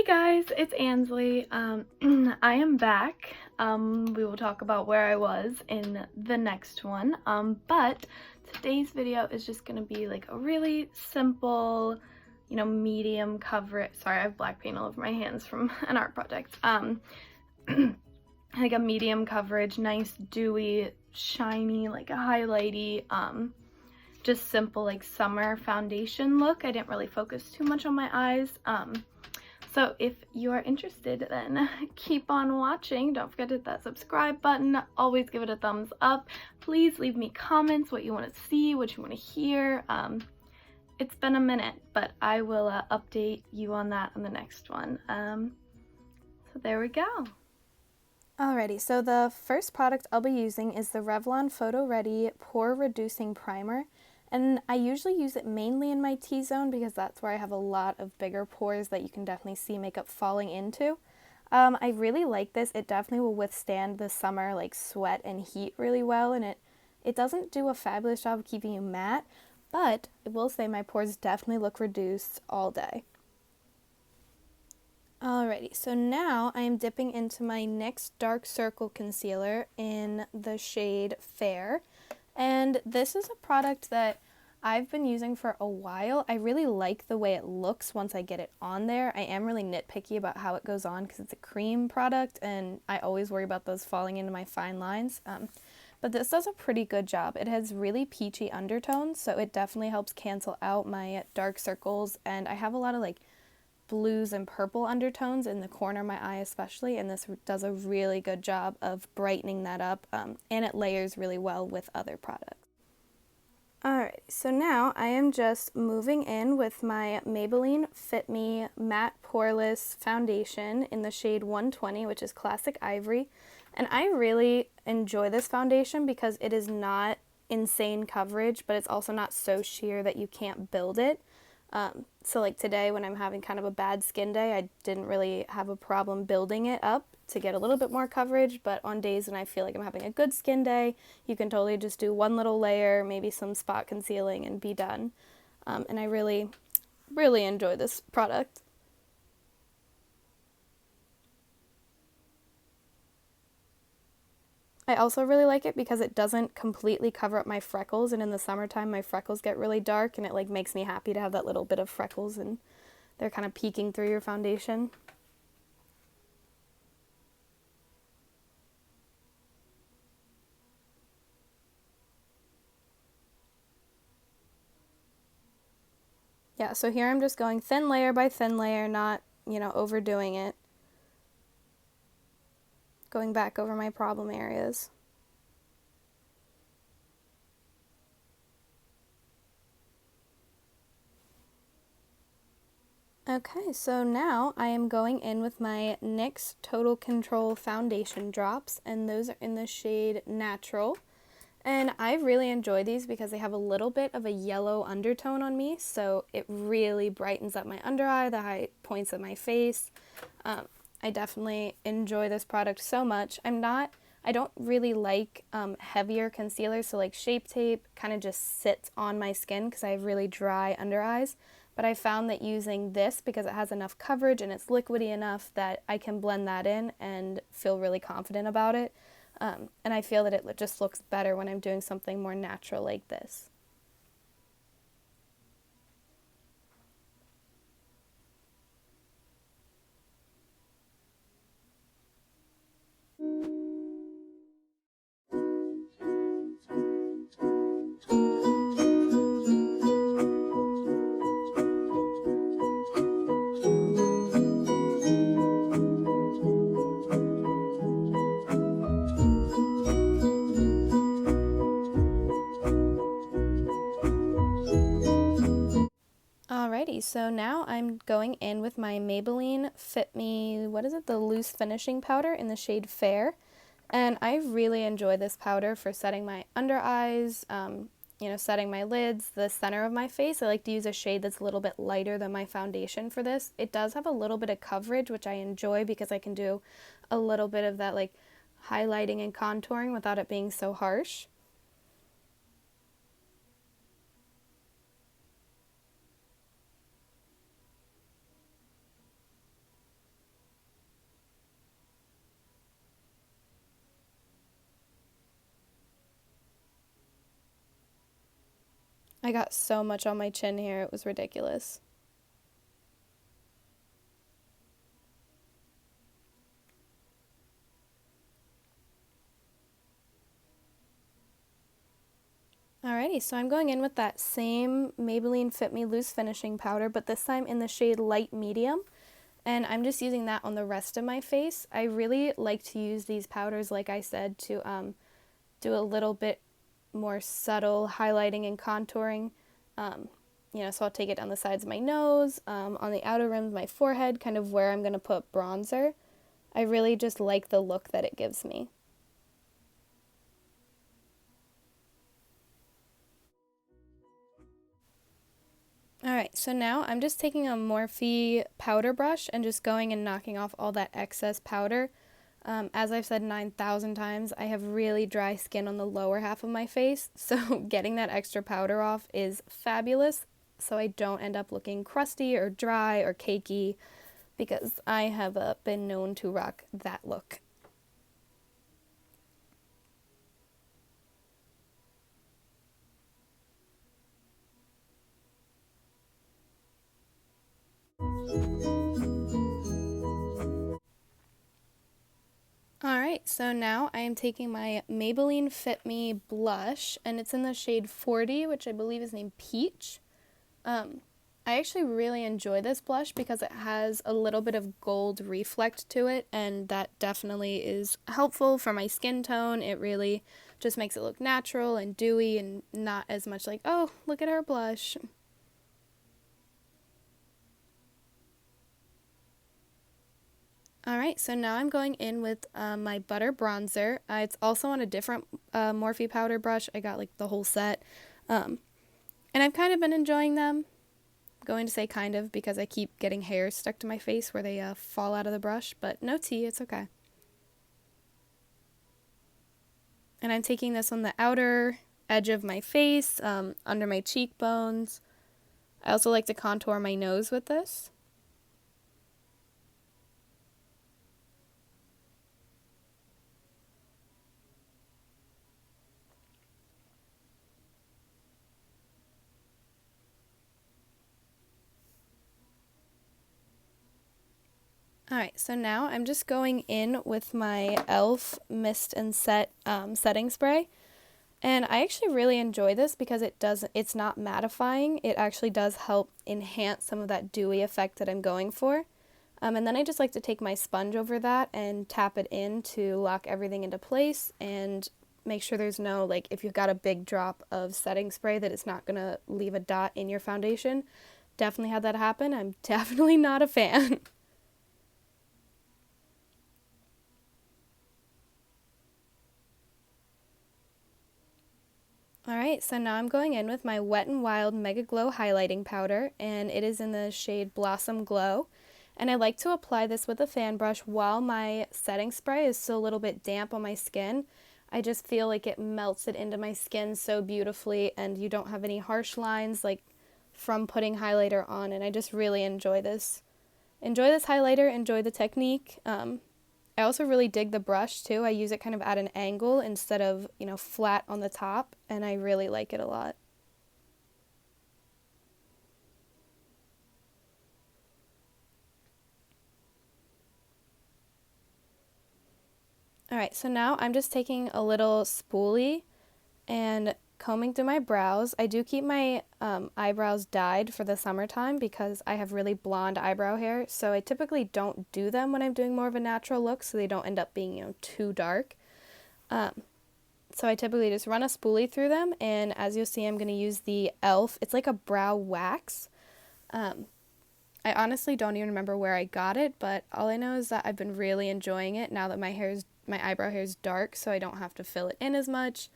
Hey guys, it's Ansley. I am back. We will talk about where I was in the next one. But today's video is just gonna be like a really simple, medium coverage. Sorry, I have black paint all over my hands from an art project. Like a medium coverage, nice dewy, shiny, like a highlighty, just simple like summer foundation look. I didn't really focus too much on my eyes. So if you are interested, then keep on watching. Don't forget to hit that subscribe button. Always give it a thumbs up. Please leave me comments what you want to see, what you want to hear. It's been a minute, but I will update you on that on the next one. So there we go. Alrighty, so the first product I'll be using is the Revlon Photo Ready Pore Reducing Primer. And I usually use it mainly in my T-zone because that's where I have a lot of bigger pores that you can definitely see makeup falling into. I really like this. It definitely will withstand the summer like sweat and heat really well, and it doesn't do a fabulous job of keeping you matte, but I will say my pores definitely look reduced all day. Alrighty, so now I am dipping into my NYX Dark Circle Concealer in the shade Fair. And this is a product that I've been using for a while. I really like the way it looks once I get it on there. I am really nitpicky about how it goes on because it's a cream product and I always worry about those falling into my fine lines. But this does a pretty good job. It has really peachy undertones, so it definitely helps cancel out my dark circles, and I have a lot of like blues and purple undertones in the corner of my eye especially, and this does a really good job of brightening that up, and it layers really well with other products. Alright, so now I am just moving in with my Maybelline Fit Me Matte Poreless Foundation in the shade 120, which is Classic Ivory, and I really enjoy this foundation because it is not insane coverage, but it's also not so sheer that you can't build it. So like today when I'm having kind of a bad skin day, I didn't really have a problem building it up to get a little bit more coverage, but on days when I feel like I'm having a good skin day, you can totally just do one little layer, maybe some spot concealing, and be done. And I really, really enjoy this product. I also really like it because it doesn't completely cover up my freckles, and in the summertime my freckles get really dark and it like makes me happy to have that little bit of freckles and they're kind of peeking through your foundation. Yeah, so here I'm just going thin layer by thin layer, not, overdoing it. Going back over my problem areas. Okay, so now I am going in with my NYX Total Control Foundation Drops, and those are in the shade Natural. And I really enjoy these because they have a little bit of a yellow undertone on me, so it really brightens up my under eye, the high points of my face. I definitely enjoy this product so much. I don't really like heavier concealers, so like Shape Tape kind of just sits on my skin because I have really dry under eyes. But I found that using this, because it has enough coverage and it's liquidy enough, that I can blend that in and feel really confident about it. And I feel that it just looks better when I'm doing something more natural like this. Alrighty, so now I'm going in with my Maybelline Fit Me, the loose finishing powder in the shade Fair. And I really enjoy this powder for setting my under eyes, setting my lids, the center of my face. I like to use a shade that's a little bit lighter than my foundation for this. It does have a little bit of coverage, which I enjoy because I can do a little bit of that like highlighting and contouring without it being so harsh. I got so much on my chin here, it was ridiculous. Alrighty, so I'm going in with that same Maybelline Fit Me Loose Finishing Powder, but this time in the shade Light Medium. And I'm just using that on the rest of my face. I really like to use these powders, like I said, to do a little bit more subtle highlighting and contouring. So I'll take it down the sides of my nose, on the outer rim of my forehead, kind of where I'm going to put bronzer. I really just like the look that it gives me. Alright, so now I'm just taking a Morphe powder brush and just going and knocking off all that excess powder. As I've said 9,000 times, I have really dry skin on the lower half of my face, so getting that extra powder off is fabulous, so I don't end up looking crusty or dry or cakey, because I have been known to rock that look. Alright, so now I am taking my Maybelline Fit Me blush, and it's in the shade 40, which I believe is named Peach. I actually really enjoy this blush because it has a little bit of gold reflect to it, and that definitely is helpful for my skin tone. It really just makes it look natural and dewy and not as much like, oh, look at her blush. Alright, so now I'm going in with my Butter Bronzer. It's also on a different Morphe powder brush. I got like the whole set. And I've kind of been enjoying them. I'm going to say kind of because I keep getting hairs stuck to my face where they fall out of the brush, but no tea, it's okay. And I'm taking this on the outer edge of my face, under my cheekbones. I also like to contour my nose with this. Alright, so now I'm just going in with my e.l.f. Mist and Set setting spray. And I actually really enjoy this because it's not mattifying. It actually does help enhance some of that dewy effect that I'm going for. And then I just like to take my sponge over that and tap it in to lock everything into place and make sure there's no, like, if you've got a big drop of setting spray, that it's not going to leave a dot in your foundation. Definitely had that happen. I'm definitely not a fan. Alright, so now I'm going in with my Wet n Wild Mega Glow Highlighting Powder, and it is in the shade Blossom Glow. And I like to apply this with a fan brush while my setting spray is still a little bit damp on my skin. I just feel like it melts it into my skin so beautifully, and you don't have any harsh lines like from putting highlighter on, and I just really enjoy this. Enjoy this highlighter, enjoy the technique. I also really dig the brush too. I use it kind of at an angle instead of, flat on the top, and I really like it a lot. Alright, so now I'm just taking a little spoolie and combing through my brows. I do keep my eyebrows dyed for the summertime because I have really blonde eyebrow hair, so I typically don't do them when I'm doing more of a natural look so they don't end up being, too dark. So I typically just run a spoolie through them, and as you'll see, I'm going to use the e.l.f. It's like a brow wax. I honestly don't even remember where I got it, but all I know is that I've been really enjoying it now that my eyebrow hair is dark, so I don't have to fill it in as much,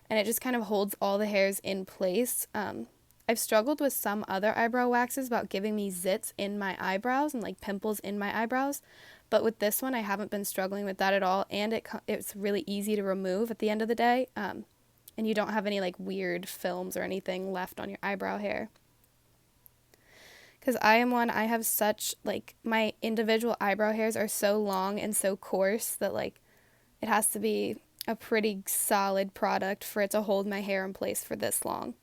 and it just kind of holds all the hairs in place. I've struggled with some other eyebrow waxes about giving me zits in my eyebrows and like pimples in my eyebrows, but with this one I haven't been struggling with that at all, and it's really easy to remove at the end of the day, and you don't have any like weird films or anything left on your eyebrow hair. Because I have such, like, my individual eyebrow hairs are so long and so coarse that, like, it has to be a pretty solid product for it to hold my hair in place for this long.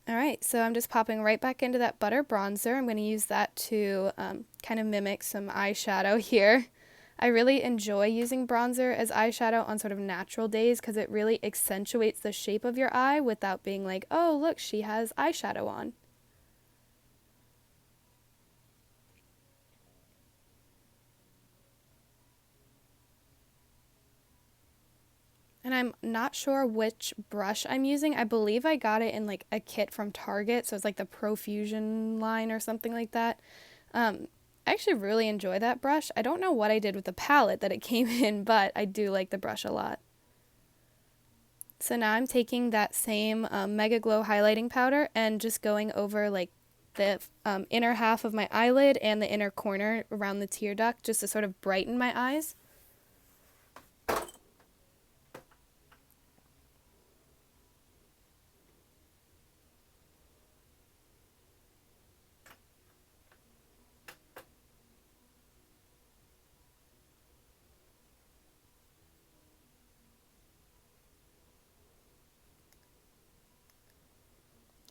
Alright, so I'm just popping right back into that butter bronzer. I'm going to use that to kind of mimic some eyeshadow here. I really enjoy using bronzer as eyeshadow on sort of natural days because it really accentuates the shape of your eye without being like, oh, look, she has eyeshadow on. And I'm not sure which brush I'm using. I believe I got it in like a kit from Target, so it's like the Profusion line or something like that. I actually really enjoy that brush. I don't know what I did with the palette that it came in, but I do like the brush a lot. So now I'm taking that same Mega Glow highlighting powder and just going over like the inner half of my eyelid and the inner corner around the tear duct just to sort of brighten my eyes.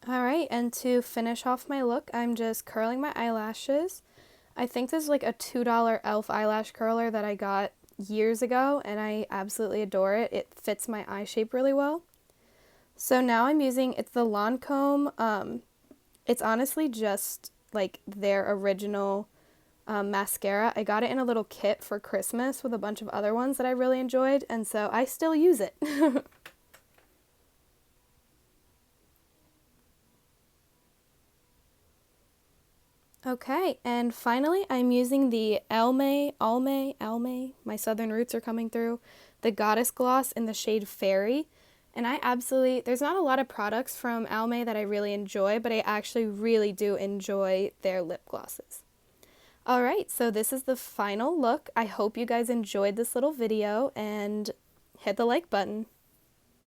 Alright, and to finish off my look, I'm just curling my eyelashes. I think this is like a $2 e.l.f. eyelash curler that I got years ago, and I absolutely adore it. It fits my eye shape really well. So now I'm using, it's the Lancome. It's honestly just like their original mascara. I got it in a little kit for Christmas with a bunch of other ones that I really enjoyed, and so I still use it. Okay, and finally I'm using the Almay, my southern roots are coming through, the Goddess Gloss in the shade Fairy. And there's not a lot of products from Almay that I really enjoy, but I actually really do enjoy their lip glosses. Alright, so this is the final look. I hope you guys enjoyed this little video and hit the like button.